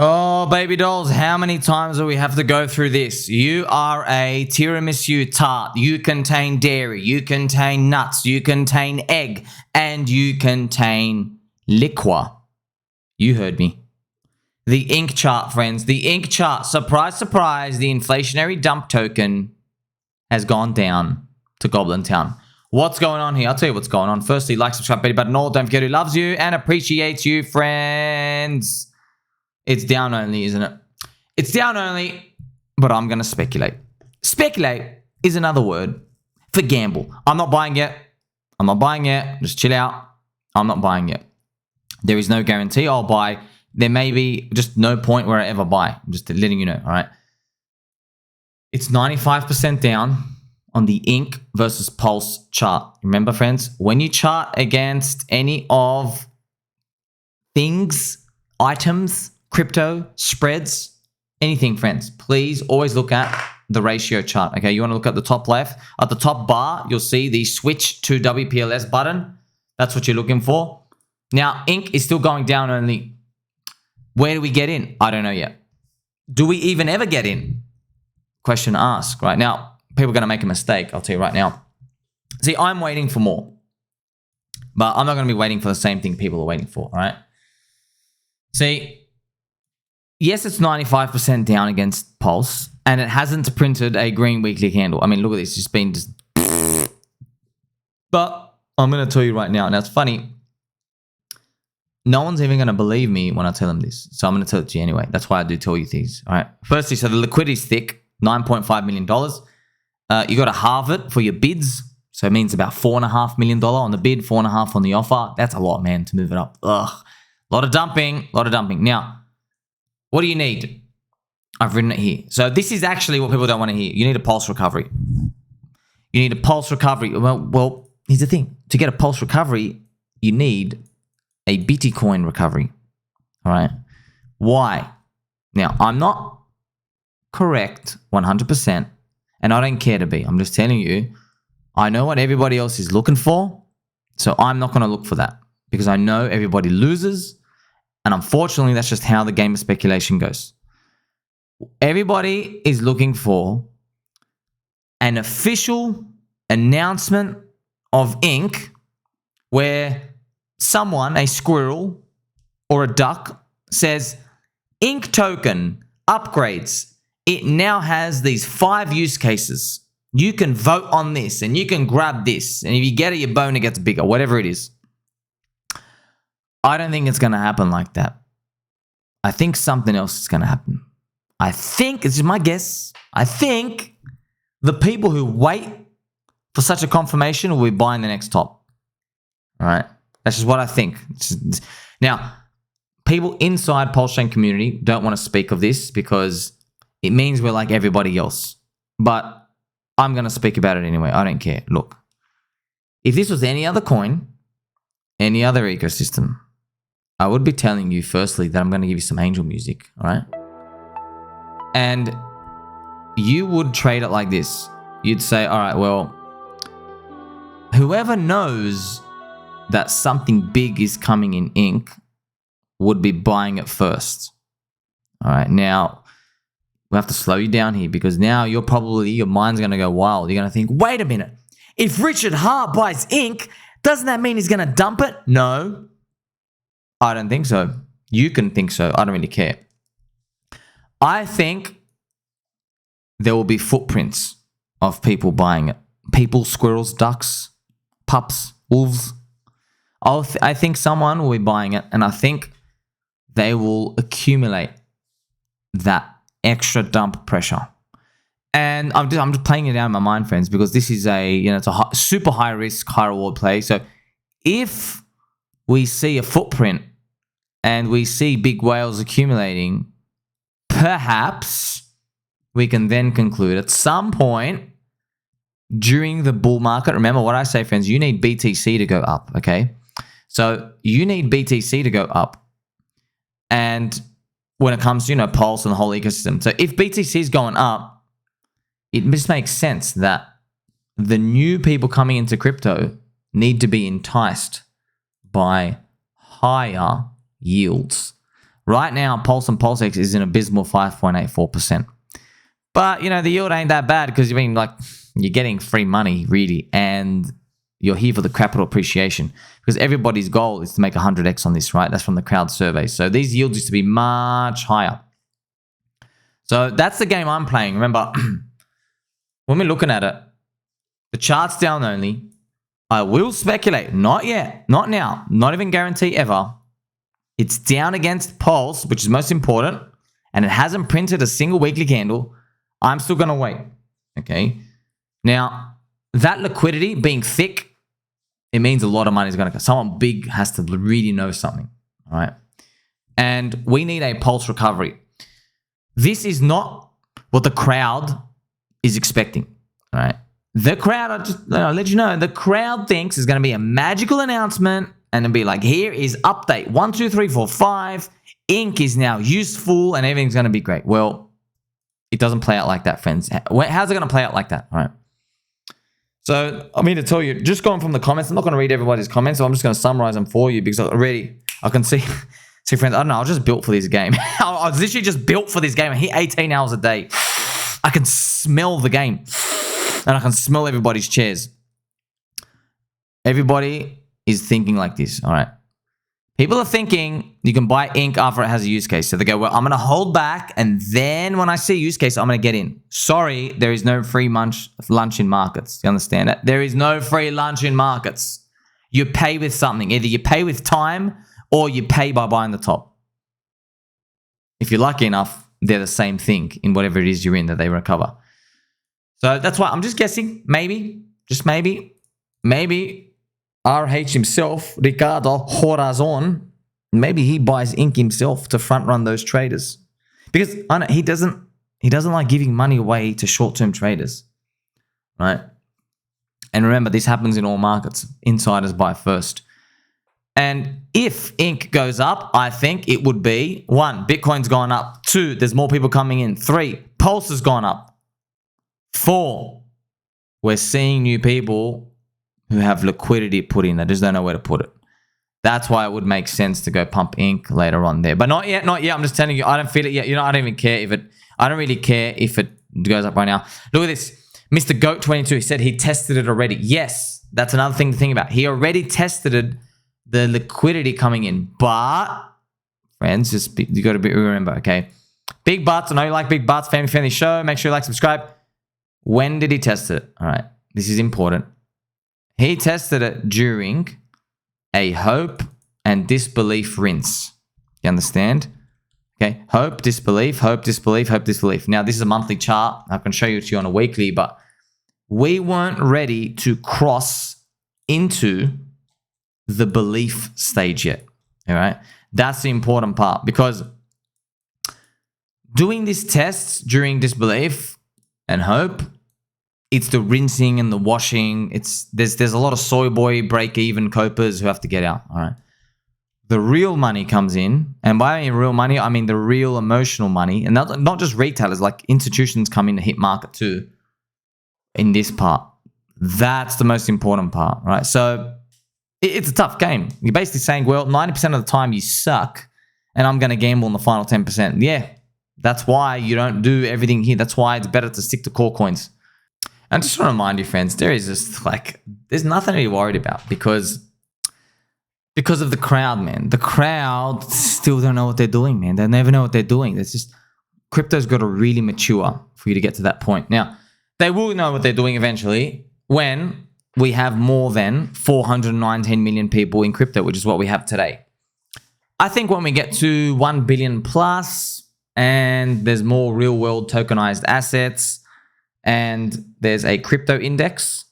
Oh, baby dolls, how many times do we have to go through this? You are a tiramisu tart. You contain dairy, you contain nuts, you contain egg, and you contain liquor. You heard me. The ink chart, friends. The ink chart. Surprise, surprise. The inflationary dump token has gone down to Goblin Town. What's going on here? I'll tell you what's going on. Firstly, like, subscribe, betty button, all. Don't forget who loves you and appreciates you, friends. It's down only, isn't it? It's down only, but I'm going to speculate. Speculate is another word for gamble. I'm not buying yet. I'm not buying yet. Just chill out. I'm not buying yet. There is no guarantee I'll buy. There may be just no point where I ever buy. I'm just letting you know, all right? It's 95% down on the Ink versus Pulse chart. Remember, friends, when you chart against any of things, items, crypto, spreads, anything, friends, please always look at the ratio chart, okay? You want to look at the top left. At the top bar, you'll see the switch to WPLS button. That's what you're looking for. Now, Ink is still going down only. Where do we get in? I don't know yet. Do we even ever get in? Question asked, right? Now, people are going to make a mistake, I'll tell you right now. See, I'm waiting for more. But I'm not going to be waiting for the same thing people are waiting for, all right? See, yes, it's 95% down against Pulse, and it hasn't printed a green weekly candle. I mean, look at this. It's just been just... But I'm going to tell you right now, and that's funny. No one's even going to believe me when I tell them this. So I'm going to tell it to you anyway. That's why I do tell you things, all right? Firstly, so the liquidity's thick, $9.5 million. You got to halve it for your bids. So it means about $4.5 million on the bid, $4.5 million on the offer. That's a lot, man, to move it up. Ugh. A lot of dumping, a lot of dumping. Now, what do you need? I've written it here. So this is actually what people don't want to hear. You need a pulse recovery. You need a pulse recovery. Well, here's the thing. To get a pulse recovery, you need a Bitcoin recovery. All right? Why? Now, I'm not correct 100%, and I don't care to be. I'm just telling you, I know what everybody else is looking for, so I'm not going to look for that because I know everybody loses, and unfortunately, that's just how the game of speculation goes. Everybody is looking for an official announcement of Ink where someone, a squirrel or a duck, says, Ink token upgrades. It now has these 5 use cases. You can vote on this and you can grab this. And if you get it, your boner gets bigger, whatever it is. I don't think it's going to happen like that. I think something else is going to happen. I think, it's just my guess, I think the people who wait for such a confirmation will be buying the next top. All right? That's just what I think. Now, people inside PulseChain community don't want to speak of this because it means we're like everybody else. But I'm going to speak about it anyway. I don't care. Look, if this was any other coin, any other ecosystem, I would be telling you firstly that I'm going to give you some angel music, all right? And you would trade it like this. You'd say, all right, well, whoever knows that something big is coming in Ink would be buying it first. All right, now we have to slow you down here because now your mind's going to go wild. You're going to think, wait a minute. If Richard Ha buys Ink, doesn't that mean he's going to dump it? No, I don't think so. You can think so. I don't really care. I think there will be footprints of people buying it. People, squirrels, ducks, pups, wolves. I think someone will be buying it, and I think they will accumulate that extra dump pressure. And I'm just playing it out in my mind, friends, because this is it's a super high risk, high reward play. So if we see a footprint and we see big whales accumulating, perhaps we can then conclude at some point during the bull market. Remember what I say, friends, you need BTC to go up, okay? So you need BTC to go up. And when it comes to, Pulse and the whole ecosystem. So if BTC is going up, it just makes sense that the new people coming into crypto need to be enticed by higher yields Right now, Pulse and PulseX is an abysmal 5.84%. But, you know, the yield ain't that bad because, I mean, like, you're getting free money, really, and you're here for the capital appreciation because everybody's goal is to make 100x on this, right? That's from the crowd survey. So these yields used to be much higher. So that's the game I'm playing. Remember, when we're looking at it, the chart's down only. I will speculate. Not yet. Not now. Not even guarantee ever. It's down against Pulse, which is most important, and it hasn't printed a single weekly candle. I'm still going to wait. Okay. Now, that liquidity being thick, it means a lot of money is going to come. Someone big has to really know something. All right. And we need a Pulse recovery. This is not what the crowd is expecting. All right. The crowd, I'll let you know, the crowd thinks is going to be a magical announcement and it'll be like, here is update 1, 2, 3, 4, 5. Ink is now useful and everything's going to be great. Well, it doesn't play out like that, friends. How's it going to play out like that? All right. So, I mean to tell you, just going from the comments, I'm not going to read everybody's comments, so I'm just going to summarize them for you because I can see, friends, I don't know, I was just built for this game. I was literally just built for this game. I hit 18 hours a day. I can smell the game and I can smell everybody's chairs. Everybody is thinking like this, all right? People are thinking you can buy ink after it has a use case. So they go, well, I'm going to hold back, and then when I see a use case, I'm going to get in. Sorry, there is no free lunch in markets. You understand that? There is no free lunch in markets. You pay with something. Either you pay with time or you pay by buying the top. If you're lucky enough, they're the same thing in whatever it is you're in that they recover. So that's why I'm just guessing. Maybe, just maybe RH himself, Ricardo Horazon, maybe he buys ink himself to front run those traders because I know he doesn't like giving money away to short-term traders, right? And remember, this happens in all markets. Insiders buy first. And if ink goes up, I think it would be 1, Bitcoin's gone up. 2, there's more people coming in. 3, Pulse has gone up. 4, we're seeing new people who have liquidity put in. They just don't know where to put it. That's why it would make sense to go pump ink later on there. But not yet, not yet. I'm just telling you, I don't feel it yet. You know, I don't even care if it, I don't really care if it goes up right now. Look at this. Mr. Goat22, he said he tested it already. Yes, that's another thing to think about. He already tested the liquidity coming in. But, friends, you got to remember, okay? Big butts. I know you like big butts. Family friendly show. Make sure you like, subscribe. When did he test it? All right. This is important. He tested it during a hope and disbelief rinse. You understand? Okay. Hope, disbelief, hope, disbelief, hope, disbelief. Now, this is a monthly chart. I can show you to you on a weekly, but we weren't ready to cross into the belief stage yet. All right. That's the important part because doing these tests during disbelief and hope, it's the rinsing and the washing. There's a lot of soy boy break-even copers who have to get out. All right. The real money comes in, and by real money, I mean the real emotional money, and not just retailers, like institutions come in to hit market too. In this part, that's the most important part, right? So it's a tough game. You're basically saying, well, 90% of the time you suck, and I'm going to gamble on the final 10%. Yeah, that's why you don't do everything here. That's why it's better to stick to core coins. And just want to remind you, friends, there's nothing to be worried about because of the crowd, man. The crowd still don't know what they're doing, man. They never know what they're doing. It's just crypto's got to really mature for you to get to that point. Now, they will know what they're doing eventually when we have more than 419 million people in crypto, which is what we have today. I think when we get to 1 billion plus and there's more real world tokenized assets, and there's a crypto index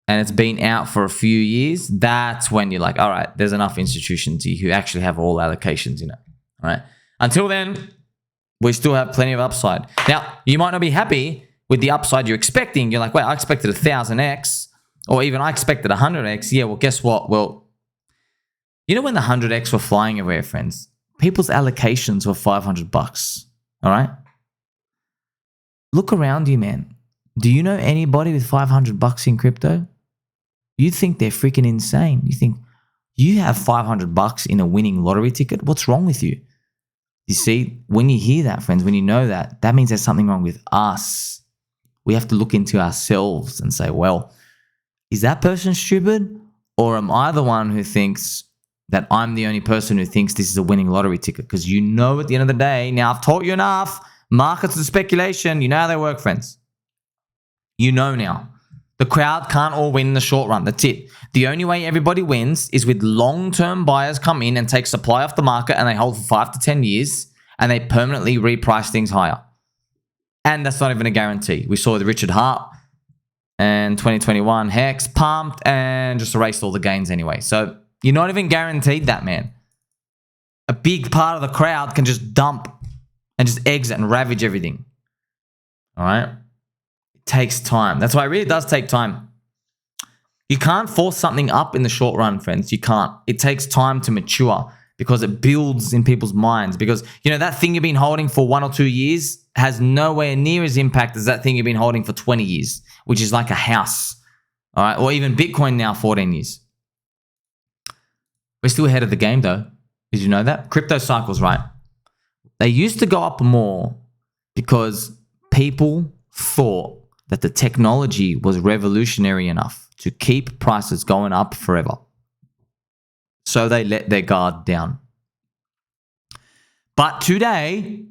and it's been out for a few years, that's when you're like, all right, there's enough institutions who actually have all allocations in it. All right. Until then, we still have plenty of upside. Now, you might not be happy with the upside you're expecting. You're like, wait, I expected 1,000x or even I expected 100x. Yeah, well, guess what? Well, you know when the 100x were flying everywhere, friends? People's allocations were $500. All right. Look around you, man. Do you know anybody with $500 in crypto? You think they're freaking insane. You think you have $500 in a winning lottery ticket? What's wrong with you? You see, when you hear that, friends, when you know that, that means there's something wrong with us. We have to look into ourselves and say, well, is that person stupid? Or am I the one who thinks that I'm the only person who thinks this is a winning lottery ticket? Because you know at the end of the day, now I've taught you enough, markets and speculation, you know how they work, friends. You know now. The crowd can't all win in the short run. That's it. The only way everybody wins is with long-term buyers come in and take supply off the market and they hold for 5 to 10 years and they permanently reprice things higher. And that's not even a guarantee. We saw the Richard Hart and 2021 Hex pumped and just erased all the gains anyway. So you're not even guaranteed that, man. A big part of the crowd can just dump and just exit and ravage everything. All right? Takes time. That's why it really does take time. You can't force something up in the short run, friends. You can't. It takes time to mature because it builds in people's minds. Because, you know, that thing you've been holding for 1 or 2 years has nowhere near as impact as that thing you've been holding for 20 years, which is like a house. All right. Or even Bitcoin now, 14 years. We're still ahead of the game though. Did you know that? Crypto cycles, right? They used to go up more because people thought that the technology was revolutionary enough to keep prices going up forever. So they let their guard down. But today,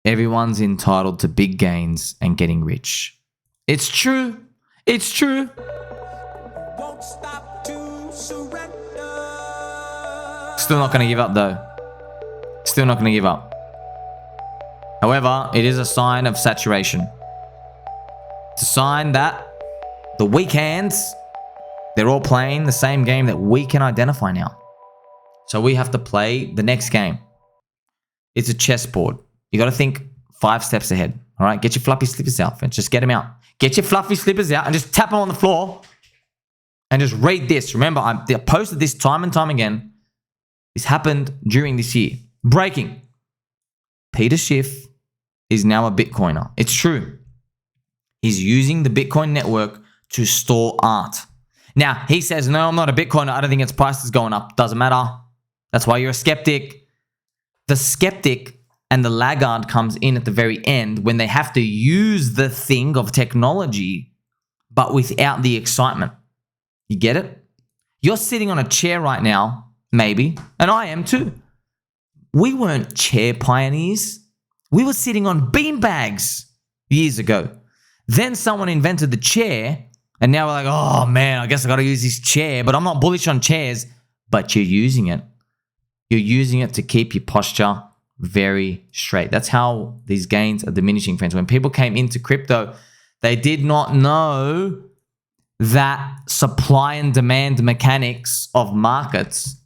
everyone's entitled to big gains and getting rich. It's true. It's true. Won't stop to surrender. Still not going to give up though. Still not going to give up. However, it is a sign of saturation. It's a sign that the weak hands, they're all playing the same game that we can identify now. So we have to play the next game. It's a chessboard. You got to think 5 steps ahead. All right, get your fluffy slippers out, friends. Just get them out. Get your fluffy slippers out and just tap them on the floor and just read this. Remember, I posted this time and time again. This happened during this year. Breaking. Peter Schiff is now a Bitcoiner. It's true. He's using the Bitcoin network to store art. Now, he says, no, I'm not a Bitcoiner. I don't think its price is going up. Doesn't matter. That's why you're a skeptic. The skeptic and the laggard comes in at the very end when they have to use the thing of technology, but without the excitement. You get it? You're sitting on a chair right now, maybe, and I am too. We weren't chair pioneers. We were sitting on beanbags years ago. Then someone invented the chair, and now we're like, oh man, I guess I got to use this chair, but I'm not bullish on chairs. But you're using it. You're using it to keep your posture very straight. That's how these gains are diminishing, friends. When people came into crypto, they did not know that supply and demand mechanics of markets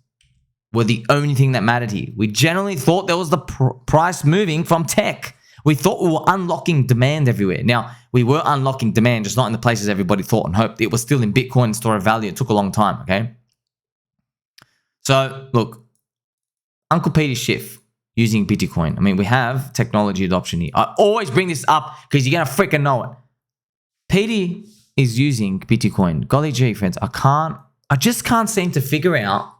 were the only thing that mattered here. We generally thought there was the price moving from tech. We thought we were unlocking demand everywhere. Now, we were unlocking demand, just not in the places everybody thought and hoped. It was still in Bitcoin and store of value. It took a long time, okay? So, look, Uncle Peter Schiff using Bitcoin. I mean, we have technology adoption here. I always bring this up because you're going to freaking know it. Petey is using Bitcoin. Golly gee, friends, I just can't seem to figure out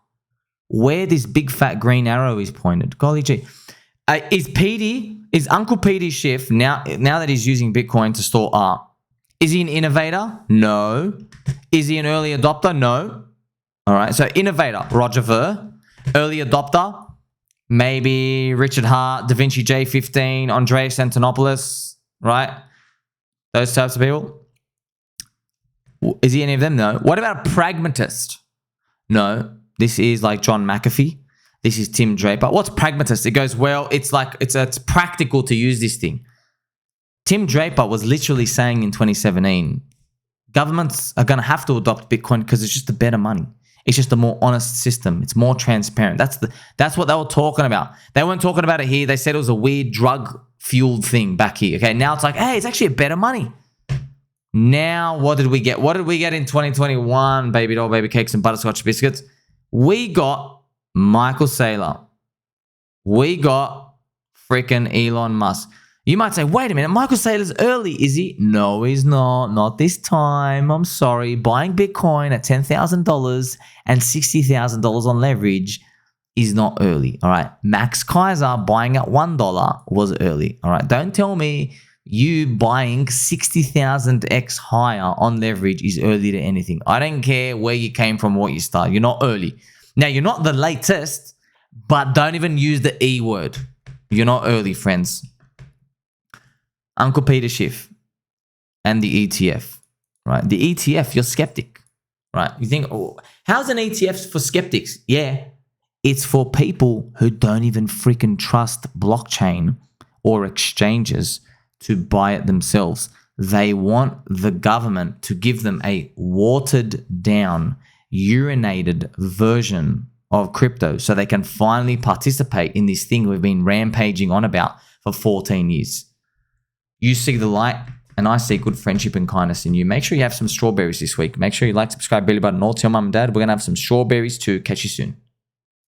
where this big fat green arrow is pointed. Golly gee. Is Uncle Petey Schiff, now that he's using Bitcoin to store art, is he an innovator? No. Is he an early adopter? No. All right, so innovator, Roger Ver. Early adopter, maybe Richard Hart, Da Vinci J15, Andreas Antonopoulos, right? Those types of people. Is he any of them? No. What about a pragmatist? No. This is like John McAfee. This is Tim Draper. What's pragmatist? It goes, well, it's practical to use this thing. Tim Draper was literally saying in 2017, governments are going to have to adopt Bitcoin because it's just a better money. It's just a more honest system. It's more transparent. That's what they were talking about. They weren't talking about it here. They said it was a weird drug-fueled thing back here. Okay, now it's like, hey, it's actually a better money. Now, what did we get? What did we get in 2021, baby doll, baby cakes, and butterscotch biscuits? We got Michael Saylor. We got freaking Elon Musk. You might say, wait a minute, Michael Saylor's early, is he? No, he's not. Not this time. I'm sorry. Buying Bitcoin at $10,000 and $60,000 on leverage is not early, all right? Max Kaiser buying at $1 was early, all right? Don't tell me you buying 60,000x higher on leverage is early to anything. I don't care where you came from, what you started. You're not early. Now, you're not the latest, but don't even use the E word. You're not early, friends. Uncle Peter Schiff and the ETF, right? The ETF, you're skeptic, right? You think, oh, how's an ETF for skeptics? Yeah, it's for people who don't even freaking trust blockchain or exchanges to buy it themselves. They want the government to give them a watered down, urinated version of crypto so they can finally participate in this thing we've been rampaging on about for 14 years. You see the light and I see good friendship and kindness in you. Make sure you have some strawberries this week. Make sure you like, subscribe, belly button, all to your mum and dad. We're going to have some strawberries too. Catch you soon.